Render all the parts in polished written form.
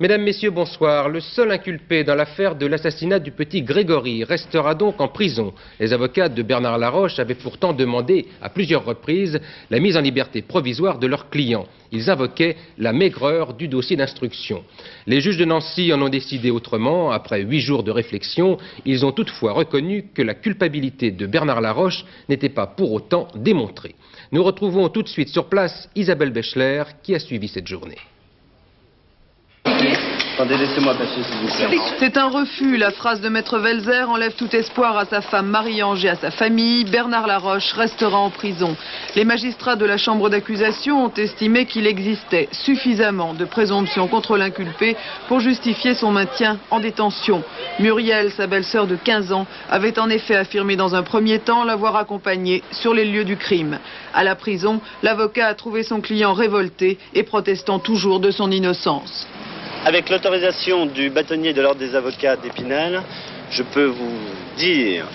Mesdames, Messieurs, bonsoir. Le seul inculpé dans l'affaire de l'assassinat du petit Grégory restera donc en prison. Les avocats de Bernard Laroche avaient pourtant demandé à plusieurs reprises la mise en liberté provisoire de leur client. Ils invoquaient la maigreur du dossier d'instruction. Les juges de Nancy en ont décidé autrement. Après 8 jours de réflexion, ils ont toutefois reconnu que la culpabilité de Bernard Laroche n'était pas pour autant démontrée. Nous retrouvons tout de suite sur place Isabelle Bechler qui a suivi cette journée. Attendez, laissez-moi passer, s'il vous plaît. C'est un refus. La phrase de Maître Welzer enlève tout espoir à sa femme Marie-Ange et à sa famille. Bernard Laroche restera en prison. Les magistrats de la chambre d'accusation ont estimé qu'il existait suffisamment de présomption contre l'inculpé pour justifier son maintien en détention. Muriel, sa belle-sœur de 15 ans, avait en effet affirmé dans un premier temps l'avoir accompagné sur les lieux du crime. À la prison, l'avocat a trouvé son client révolté et protestant toujours de son innocence. Avec l'autorisation du bâtonnier de l'ordre des avocats d'Épinal, je peux vous dire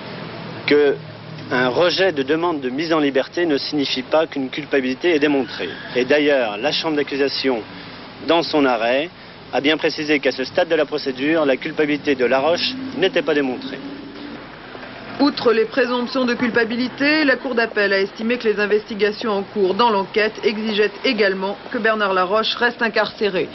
qu'un rejet de demande de mise en liberté ne signifie pas qu'une culpabilité est démontrée. Et d'ailleurs, la chambre d'accusation, dans son arrêt, a bien précisé qu'à ce stade de la procédure, la culpabilité de Laroche n'était pas démontrée. Outre les présomptions de culpabilité, la Cour d'appel a estimé que les investigations en cours dans l'enquête exigeaient également que Bernard Laroche reste incarcéré.